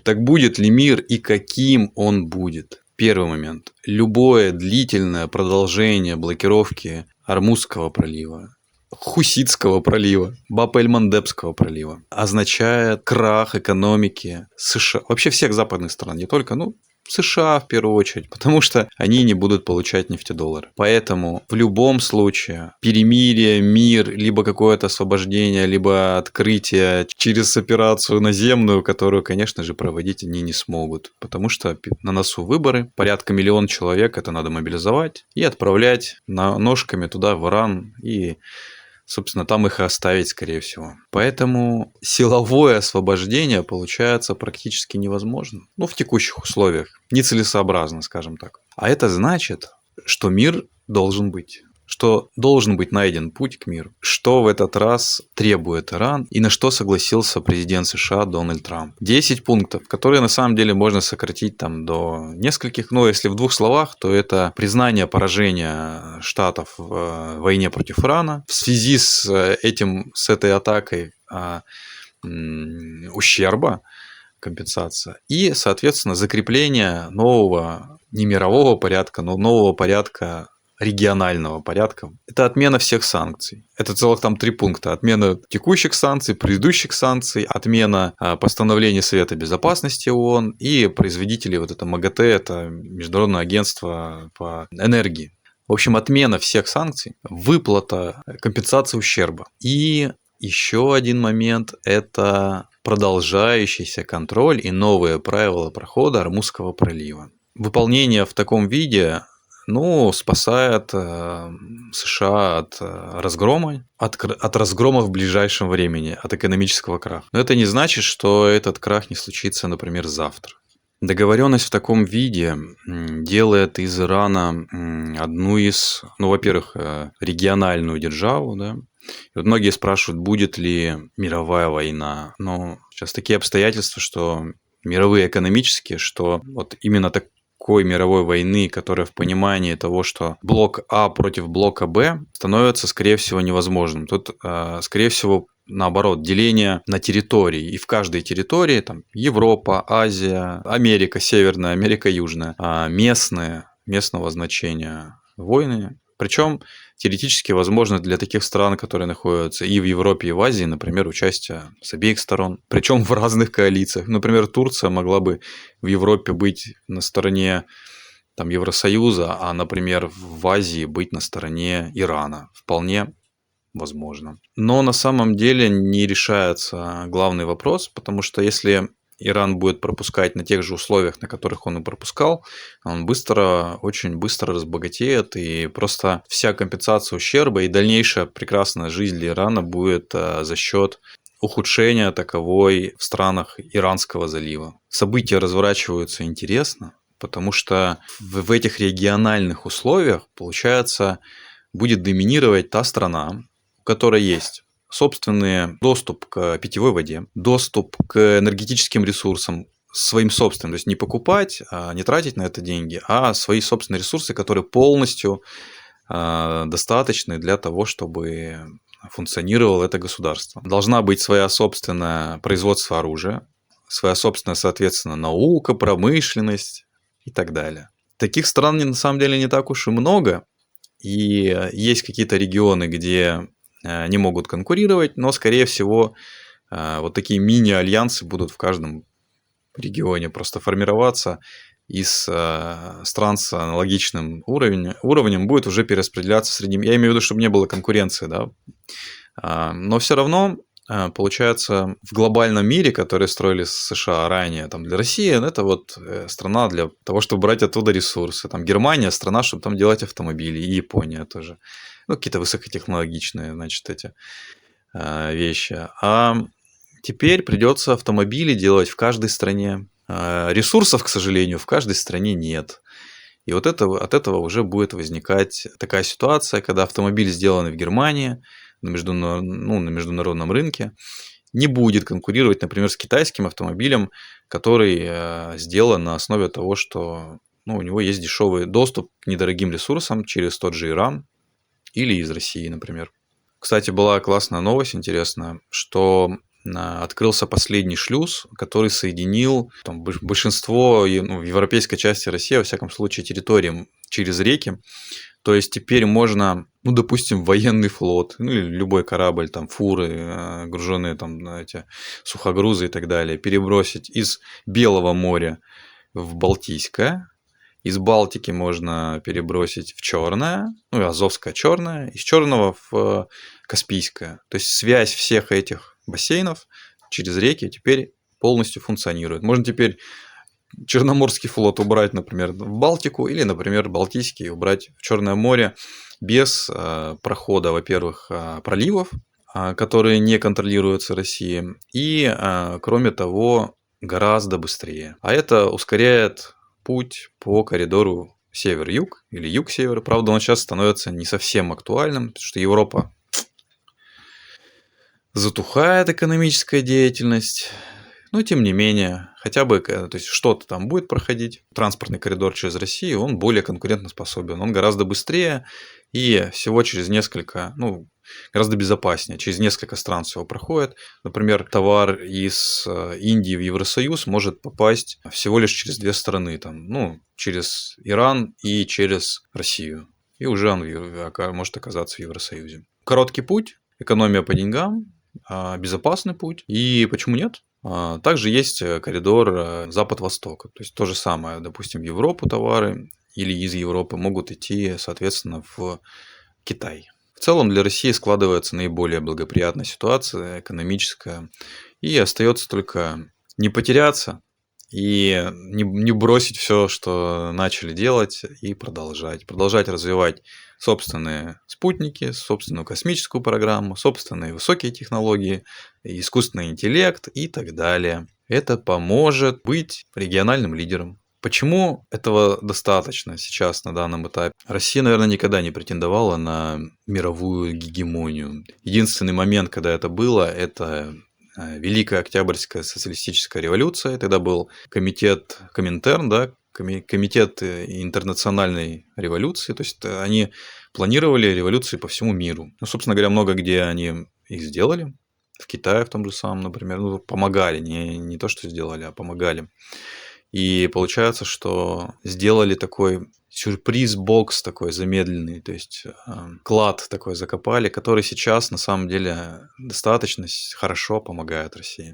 Так будет ли мир и каким он будет? Первый момент. Любое длительное продолжение блокировки Ормузского пролива, Хуситского пролива, Баб-эль-Мандебского пролива означает крах экономики США, вообще всех западных стран, не только, США в первую очередь, потому что они не будут получать нефтедоллары. Поэтому в любом случае перемирие, мир, либо какое-то освобождение, либо открытие через операцию наземную, которую, конечно же, проводить они не смогут, потому что на носу выборы, порядка 1 миллиона человек, это надо мобилизовать и отправлять ножками туда, в Иран, и собственно, там их и оставить, скорее всего. Поэтому силовое освобождение получается практически невозможно. В текущих условиях. Нецелесообразно, скажем так. А это значит, что мир должен быть. Что должен быть найден путь к миру. Что в этот раз требует Иран и на что согласился президент США Дональд Трамп. 10 пунктов, которые на самом деле можно сократить до нескольких. Но если в 2 словах, то это признание поражения Штатов в войне против Ирана. В связи с этой атакой ущерба, компенсация. И, соответственно, закрепление нового, не мирового порядка, но нового порядка, регионального порядка. Это отмена всех санкций. Это целых 3 пункта. Отмена текущих санкций, предыдущих санкций, отмена постановления Совета Безопасности ООН и производителей МАГАТЭ, это Международное агентство по энергии. В общем, отмена всех санкций, выплата компенсации ущерба. И еще один момент – это продолжающийся контроль и новые правила прохода Ормузского пролива. Выполнение в таком виде спасает США от разгрома, от разгрома в ближайшем времени, от экономического краха. Но это не значит, что этот крах не случится, например, завтра. Договоренность в таком виде делает из Ирана одну из, во-первых, региональную державу, да. И многие спрашивают, будет ли мировая война. Но сейчас такие обстоятельства, что мировые экономические, что именно такой мировой войны, которая в понимании того, что блок А против блока Б, становится, скорее всего, невозможным. Тут, скорее всего, наоборот, деление на территории. И в каждой территории, Европа, Азия, Америка Северная, Америка Южная, местного значения войны. Причем теоретически возможно для таких стран, которые находятся и в Европе, и в Азии, например, участие с обеих сторон. Причем в разных коалициях. Например, Турция могла бы в Европе быть на стороне Евросоюза, а, например, в Азии быть на стороне Ирана. Вполне возможно. Но на самом деле не решается главный вопрос, потому что если Иран будет пропускать на тех же условиях, на которых он и пропускал, он очень быстро разбогатеет, и просто вся компенсация ущерба и дальнейшая прекрасная жизнь для Ирана будет за счет ухудшения таковой в странах Иранского залива. События разворачиваются интересно, потому что в этих региональных условиях, получается, будет доминировать та страна, у которой есть собственный доступ к питьевой воде, доступ к энергетическим ресурсам своим собственным, то есть не покупать, не тратить на это деньги, а свои собственные ресурсы, которые полностью достаточны для того, чтобы функционировало это государство. Должна быть своя собственное производство оружия, своя собственная, соответственно, наука, промышленность и так далее. Таких стран на самом деле не так уж и много, и есть какие-то регионы, где не могут конкурировать, но, скорее всего, такие мини-альянсы будут в каждом регионе просто формироваться. Из стран с аналогичным уровнем будет уже перераспределяться среди... Я имею в виду, чтобы не было конкуренции, да. Но все равно, получается, в глобальном мире, который строили США ранее, для России, это страна для того, чтобы брать оттуда ресурсы. Германия страна, чтобы там делать автомобили, и Япония тоже. Какие-то высокотехнологичные, эти вещи. А теперь придется автомобили делать в каждой стране. Ресурсов, к сожалению, в каждой стране нет. И от этого уже будет возникать такая ситуация, когда автомобиль, сделанный в Германии, на международном рынке, не будет конкурировать, например, с китайским автомобилем, который сделан на основе того, что у него есть дешевый доступ к недорогим ресурсам через тот же Иран или из России, например. Кстати, была классная новость, интересная, что открылся последний шлюз, который соединил там, большинство в европейской части России, во всяком случае, территорий через реки. То есть теперь можно, допустим, военный флот, или любой корабль, там фуры, груженные там эти сухогрузы и так далее, перебросить из Белого моря в Балтийское. Из Балтики можно перебросить в Черное, Азовское Черное, из Черного в Каспийское. То есть связь всех этих бассейнов через реки теперь полностью функционирует. Можно теперь Черноморский флот убрать, например, в Балтику, или, например, Балтийский убрать в Черное море без прохода, во-первых, проливов, которые не контролируются Россией, и, кроме того, гораздо быстрее. А это ускоряет путь по коридору север-юг или юг-север. Правда, он сейчас становится не совсем актуальным, потому что Европа затухает, экономическая деятельность. Но тем не менее, хотя бы то есть что-то там будет проходить. Транспортный коридор через Россию, он более конкурентоспособен, он гораздо быстрее и всего через несколько, гораздо безопаснее. Через несколько стран всего проходит. Например, товар из Индии в Евросоюз может попасть всего лишь через 2 страны. Через Иран и через Россию. И уже он может оказаться в Евросоюзе. Короткий путь, экономия по деньгам, безопасный путь. И почему нет? Также есть коридор Запад-Восток. То есть то же самое, допустим, в Европу товары или из Европы могут идти, соответственно, в Китай. В целом для России складывается наиболее благоприятная ситуация экономическая. И остается только не потеряться и не бросить все, что начали делать, и продолжать. Продолжать развивать собственные спутники, собственную космическую программу, собственные высокие технологии, искусственный интеллект и так далее. Это поможет быть региональным лидером. Почему этого достаточно сейчас на данном этапе? Россия, наверное, никогда не претендовала на мировую гегемонию. Единственный момент, когда это было, это Великая Октябрьская социалистическая революция. Тогда был комитет Коминтерн, комитет интернациональной революции. То есть они планировали революции по всему миру. Собственно говоря, много где они их сделали. В Китае в том же самом, например, помогали. Не то, что сделали, а помогали. И получается, что сделали такой сюрприз-бокс такой замедленный, то есть клад такой закопали, который сейчас на самом деле достаточно хорошо помогает России.